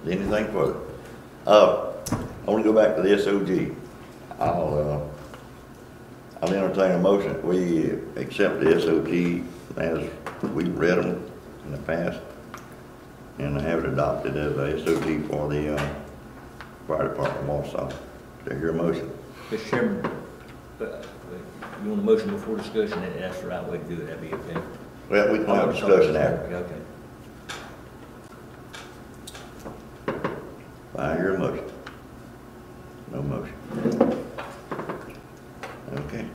Anything further? I want to go back to the SOG. I'll entertain a motion that we accept the SOG as we've read them in the past and have it adopted as a SOG for the fire department of Wausau. Is there your motion? Mr. Chairman, you want a motion before discussion? That's the right way to do it. That'd be okay. Well, we can have discussion after. Okay. I hear a motion. No motion. Okay.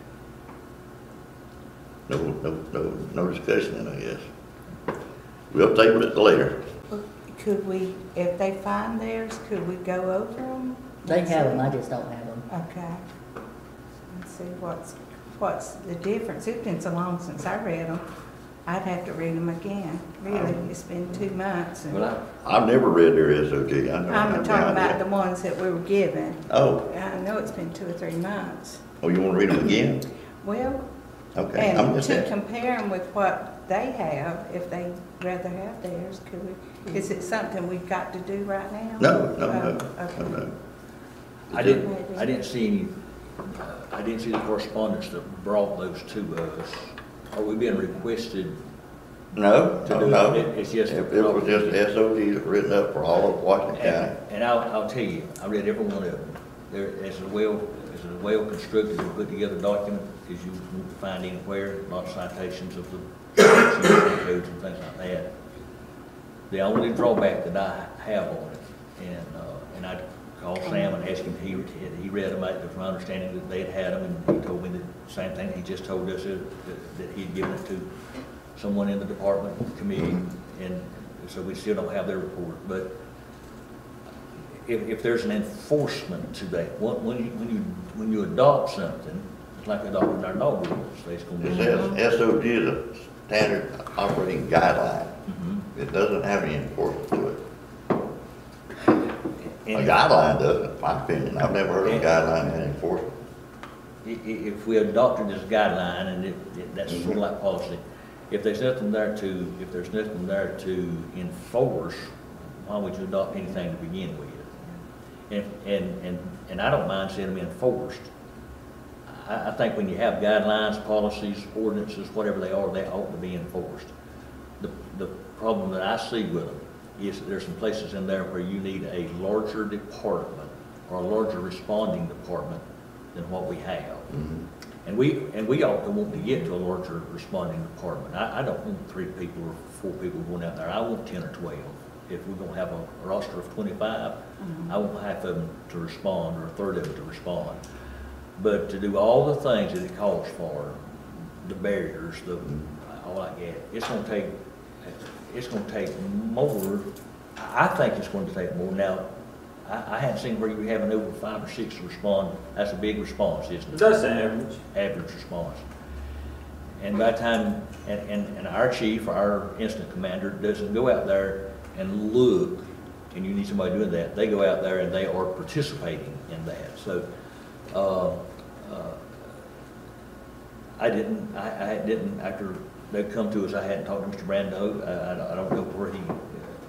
No discussion then, I guess. We'll table it later. Could we, if they find theirs, could we go over them? They have them, I just don't have them. Okay. Let's see what's the difference. It's been so long since I read them. I'd have to read them again. Really, it's been 2 months. And I've never read their SOG. I'm talking about the ones that we were given. Oh. I know it's been 2 or 3 months. Oh, you want to read them again? Well, okay. And to compare them with what they have, if they rather have theirs, could we? Is it something we've got to do right now? No. Okay. No. I didn't see the correspondence that brought those to us. Are we being requested? No. It's just it was just SOG written up for all of Washington County. And I'll tell you, I read every one of them. It's a well constructed and put together document as you won't find anywhere. A lot of citations of the codes and things like that. The only drawback that I have on it, and I called Sam and asked him, he read them. It was my understanding that they had them, and he told me the same thing. He just told us that he had given it to someone in the department committee, and so we still don't have their report. But if there's an enforcement to that, when you adopt something, it's like adopting our dog rules. It's going to be SOG is a standard operating guideline. It doesn't have any enforcement to it. A guideline doesn't, in my opinion. I've never heard of a guideline and enforcement. If we adopted this guideline, and that's sort of like policy, if there's nothing there to enforce, why would you adopt anything to begin with? And I don't mind seeing them enforced. I think when you have guidelines, policies, ordinances, whatever they are, they ought to be enforced. The problem that I see with them is that there's some places in there where you need a larger department or a larger responding department than what we have. And we ought to want to get to a larger responding department. I don't want 3 people or 4 people going out there. I want 10 or 12. If we're going to have a roster of 25, I want half of them to respond or a third of them to respond. But to do all the things that it calls for, the barriers, all like that, it's going to take more. I think it's going to take more. Now, I haven't seen where you have an over 5 or 6 to respond. That's a big response, isn't it? That's the average. Average response. And by the time, and our chief, our incident commander, doesn't go out there and look, and you need somebody doing that. They go out there and they are participating in that. So, I didn't, after they come to us, I hadn't talked to Mr. Brando. I don't know where he,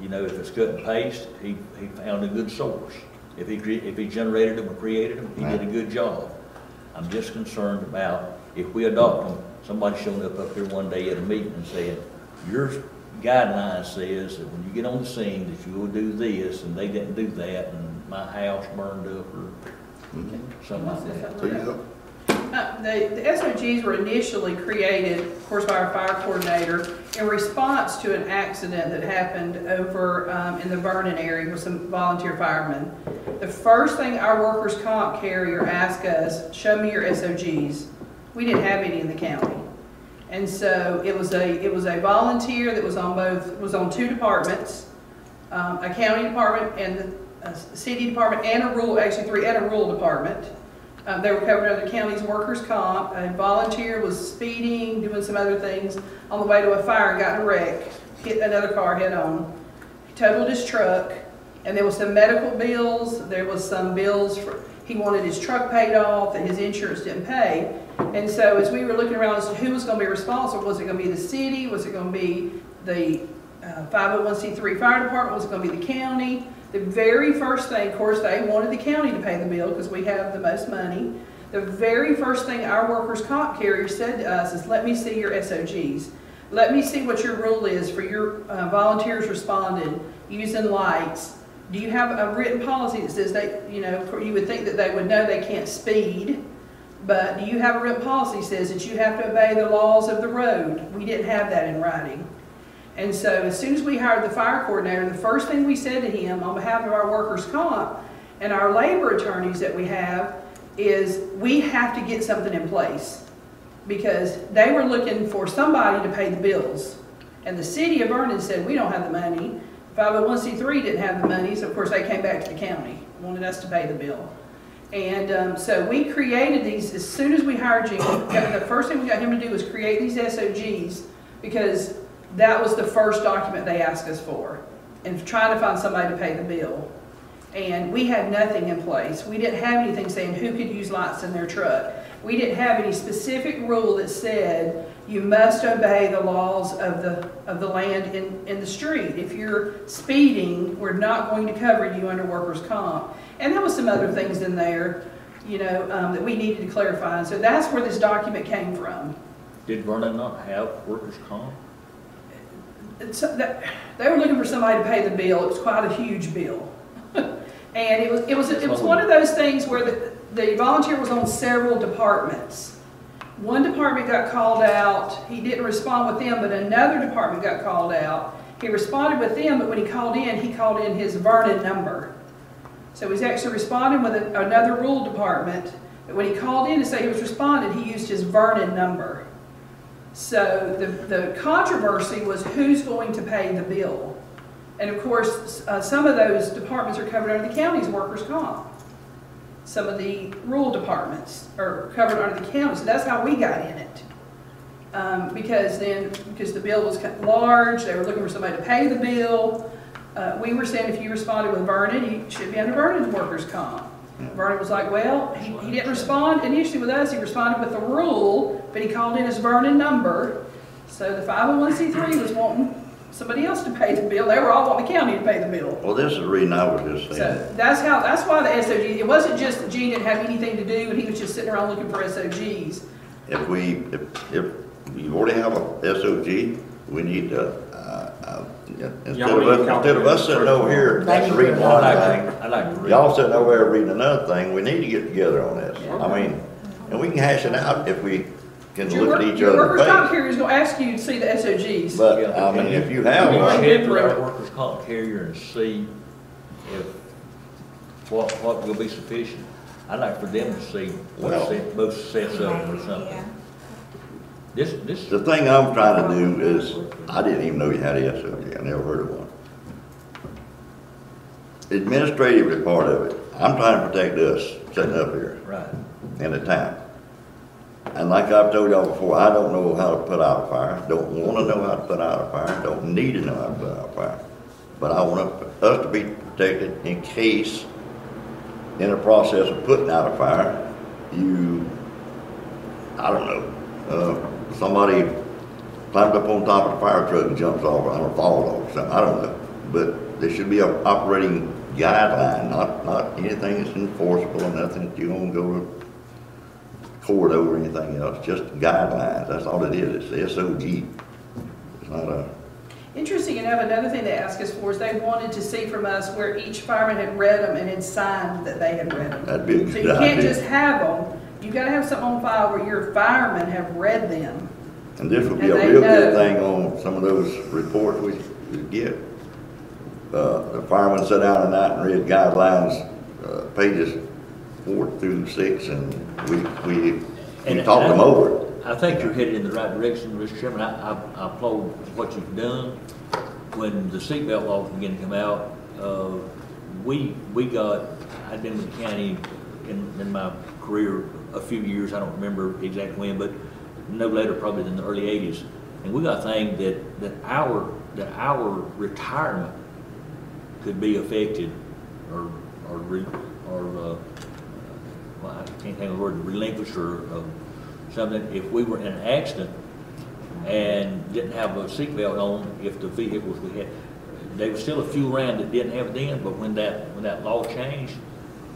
if it's cut and paste, he found a good source. If he generated them or created them, he did a good job. I'm just concerned about if we adopt them, somebody showing up here one day at a meeting and saying, your guideline says that when you get on the scene that you will do this, and they didn't do that, and my house burned up or something like that. So you go. The SOGs were initially created, of course, by our fire coordinator in response to an accident that happened over in the Vernon area with some volunteer firemen. The first thing our workers' comp carrier asked us, show me your SOGs. We didn't have any in the county. And so it was a volunteer that was on 2 departments, a county department and a city department and a rural, actually 3, and a rural department. They were covered under the county's workers' comp. A volunteer was speeding, doing some other things on the way to a fire and got in a wreck, hit another car head on, totaled his truck, and there was some medical bills. There was some bills he wanted his truck paid off that his insurance didn't pay. And so as we were looking around as to who was going to be responsible, was it going to be the city? Was it going to be the 501c3 fire department was gonna be the county. The very first thing, of course, they wanted the county to pay the bill because we have the most money. The very first thing our workers' comp carrier said to us is, let me see your SOGs. Let me see what your rule is for your volunteers responded using lights. Do you have a written policy that says they, you know, you would think that they would know they can't speed, but do you have a written policy that says that you have to obey the laws of the road? We didn't have that in writing. And so as soon as we hired the fire coordinator, the first thing we said to him on behalf of our workers' comp and our labor attorneys that we have is we have to get something in place, because they were looking for somebody to pay the bills. And the city of Vernon said, we don't have the money. 501c3 didn't have the money, so of course they came back to the county, wanted us to pay the bill. And so we created these, as soon as we hired Jim, the first thing we got him to do was create these SOGs, because that was the first document they asked us for, and trying to find somebody to pay the bill. And we had nothing in place. We didn't have anything saying who could use lights in their truck. We didn't have any specific rule that said you must obey the laws of the land in the street. If you're speeding, we're not going to cover you under workers' comp. And there was some other things in there, you know, that we needed to clarify. And so that's where this document came from. Did Vernon not have workers' comp? They were looking for somebody to pay the bill. It was quite a huge bill. And it was one of those things where the volunteer was on several departments. One department got called out. He didn't respond with them, but another department got called out. He responded with them, but when he called in his Vernon number. So he's actually responding with another rural department, but when he called in to say he was responding, he used his Vernon number. So the controversy was who's going to pay the bill. And of course, some of those departments are covered under the county's workers' comp. Some of the rural departments are covered under the county, so that's how we got in it. Because the bill was large, they were looking for somebody to pay the bill. We were saying if you responded with Vernon, you should be under Vernon's workers' comp. Vernon was like, well, he didn't respond initially with us, he responded with the rule, but he called in his Vernon number. So the 501c3 was wanting somebody else to pay the bill. They were all wanting the county to pay the bill. Well, this is the reason I was just saying. So that's why the SOG, it wasn't just that Gene didn't have anything to do and he was just sitting around looking for SOGs. If you already have a SOG, we need to, instead of us sitting over here reading one thing, I'd like to read. y'all sitting over there reading another thing, we need to get together on this. I mean, and we can hash it out if we can look at each Your other's workers' comp face. carrier is going to ask you to see the SOGs. But, I mean, if you have We one, check with our workers' comp carrier and see if, what will be sufficient. I'd like for them to see Well- both sets of them or Yeah. something. This, the thing I'm trying to do is, I didn't even know you had a SOG, I never heard of one. Administratively part of it, I'm trying to protect us sitting up here right. in the town. And like I've told y'all before, I don't know how to put out a fire, don't want to know how to put out a fire, don't need to know how to put out a fire. But I want us to be protected in case, in the process of putting out a fire, I don't know, somebody climbs up on top of the fire truck and jumps off, or falls off or something, I don't know. But there should be an operating guideline, not anything that's enforceable or nothing that you're gonna go to court over anything else, just guidelines, that's all it is, it's SOG. It's not a, Interesting enough, another thing they asked us for is they wanted to see from us where each fireman had read them and had signed that they had read them. that'd be a So good you can't idea. just have them, you gotta have something on file where your firemen have read them. And this would be a And they real good know. thing on some of those reports we get. The firemen sat down tonight and read guidelines, pages 4 through 6, and we talked them over. I think you're headed in the right direction, Mr. Chairman. I applaud what you've done. When the seatbelt laws began to come out, I'd been with the county in my career a few years, I don't remember exactly when, but no later probably than the early 80s. And we got a thing that our retirement could be affected or well, I can't think of the word, relinquished or something. If we were in an accident, and didn't have a seatbelt on if the vehicles we had. There was still a few around that didn't have it then, but when that law changed,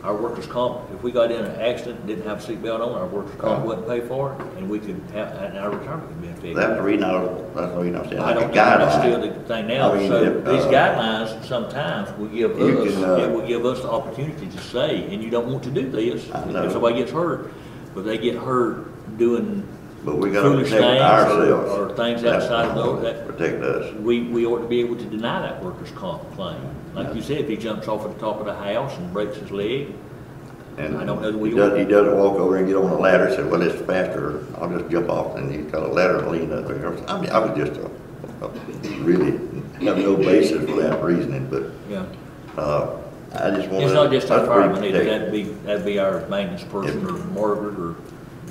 our workers' comp, if we got in an accident, didn't have a seatbelt on, our workers' comp wouldn't pay for it, and we could have, and our return could be affected. That's the reason I'm saying, I like a don't think that's still guideline. the thing now, I mean, so if, these guidelines sometimes will give you us, can, it will give us the opportunity to say, and you don't want to do this, I know. if somebody gets hurt, but they get hurt doing But we gotta foolish protect things ourselves. or things That's outside of what that, protect us. we ought to be able to deny that workers' comp claim. Like you said, if he jumps off at the top of the house and breaks his leg, And I don't know that we he doesn't walk over and get on a ladder and say, well, it's faster, I'll just jump off, and he's got a ladder and lean up there. I mean, I was just really have no basis for that reasoning, but, yeah. I just want to. It's not just our firemen, either. Protect. That'd be our maintenance person or Margaret or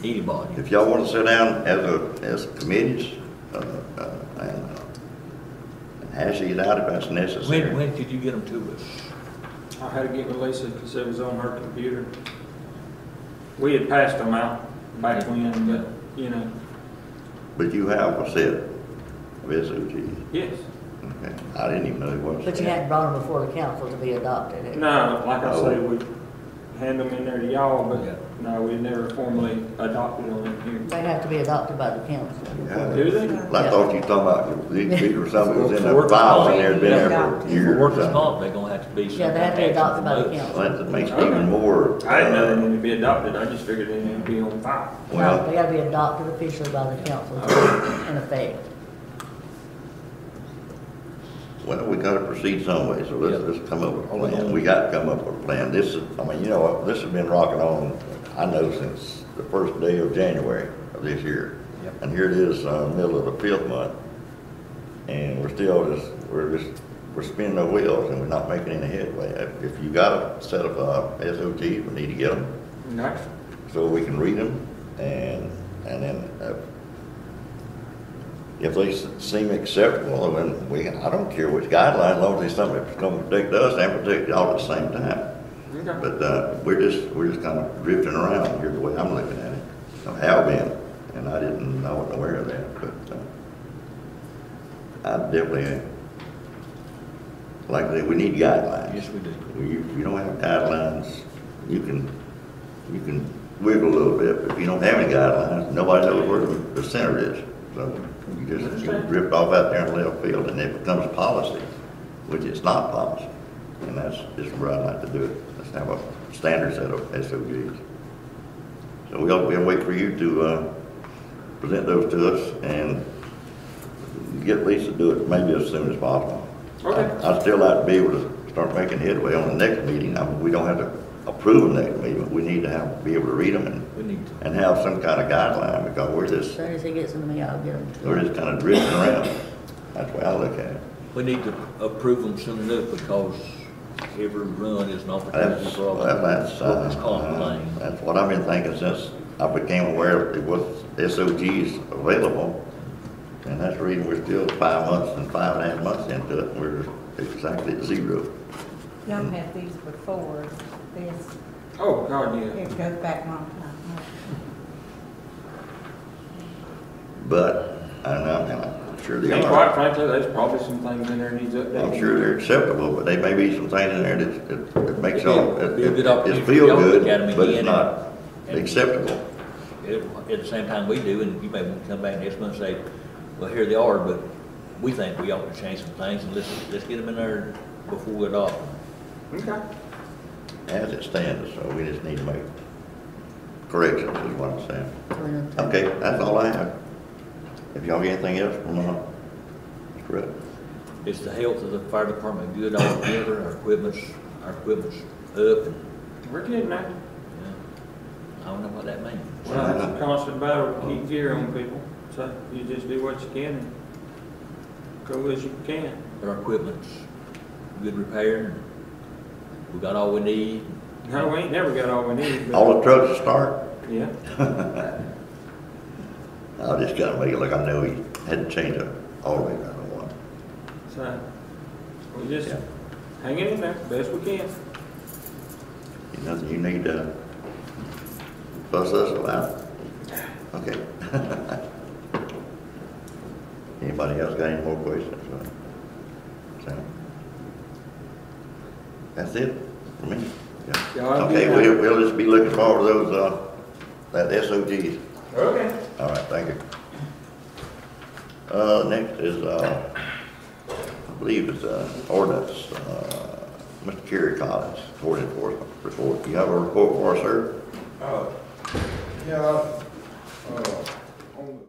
anybody. If y'all want to sit down as committees, and hash these out if that's necessary. When could you get them to us? I had to get with Lisa because it was on her computer. We had passed them out back when, but, you know, But you have a set of SOGs. yes. Okay. I didn't even know it was. But you hadn't brought them before the council to be adopted. No, like I say, Oh. we hand them in there to y'all, Yeah. but no, we never formally adopted them in here. They have to be adopted by the council. Yeah. Do they? I thought you were talking about these or something that was in the Workers' files comp. and there's been there for For years. workers' comp, they're gonna have to be some. Yeah, they have to be action adopted by the from us. council. Well, that makes it even more. I didn't know they needed to be adopted, I just figured they needed to be on file. No, Well, they gotta be adopted officially by the council to be in effect. well, we gotta proceed some way, so let's come up with a Hold plan. on. We got to come up with a plan. This is, I mean, you know, what, this has been rocking on, I know, since the first day of January of this year. Yep. And here it is, middle of the 5th month, and we're spinning our wheels and we're not making any headway. If you got a set of SOTs, we need to get them No, so we can read them, and then if they seem acceptable, then I don't care which guideline, as long as it's something that's gonna protect us and protect y'all at the same time. okay. But, we're just kind of drifting around here the way I'm looking at it. I have been, and I wasn't aware of that, but, I definitely, like I said, we need guidelines. Yes, we do. If you don't have guidelines, you can wiggle a little bit, but if you don't have any guidelines, nobody knows where the center is. So you drift off out there in left field, and it becomes policy, which is not policy. And that's just where I'd like to do it. Let's have a standard set of SOGs. So we'll wait for you to present those to us and get Lisa to do it maybe as soon as possible. Okay. I'd still like to be able to start making headway on the next meeting. I mean, we don't have to approve them next meeting, but we need to be able to read them We need to. and have some kind of guideline, because we're As just soon as he gets them to me, I'll get them to we're him. just kind of drifting around. That's the way I look at it. We need to approve them soon enough because every run is an opportunity That's, for well, that's, workers' comp claim. that's what I've been thinking since I became aware it was SOGs available. And that's the reason we're still 5 months and 5.5 months into it. We're exactly at 0. Y'all had these before, this, Oh, God, yeah. it goes back a long time. But, I'm sure they And are. quite frankly, there's probably some things in there needs updating. I'm sure they're acceptable, but there may be some things in there that makes y'all, Be a good opportunity it for feel y'all to good, look at 'em but again it's not and- acceptable. At the same time we do, and you may want to come back next month and say, well, here they are, but we think we ought to change some things, and let's get them in there before we adopt them. Okay. As it stands, so we just need to make corrections, is what I'm saying. Between them two. Okay, that's all I have. If y'all get anything else from, Mr. Rudd? Is the health of the fire department good altogether? Our equipment's up, and, We're getting there. I don't know what that means. Well, it's a constant battle to keep gear on people, so you just do what you can and go as you can. But our equipment's good repair, and we got all we need. No, we ain't never got all we need, but, All the trucks to start? yeah. I just gotta make it like I know he had to change a alternator, I don't want. So, we just Yeah. hanging in there best we can. Nothing you need to fuss us about? Okay. Anybody else got any more questions? Sam? That's it for me. Yeah. Y'all have a Okay, good we'll just be looking forward to those, that SOGs. Okay. All right, thank you. Next is, I believe it's, ordinance, Mr. Kerry Collins, Court Enforcement Report. You have a report for us, sir? Yeah,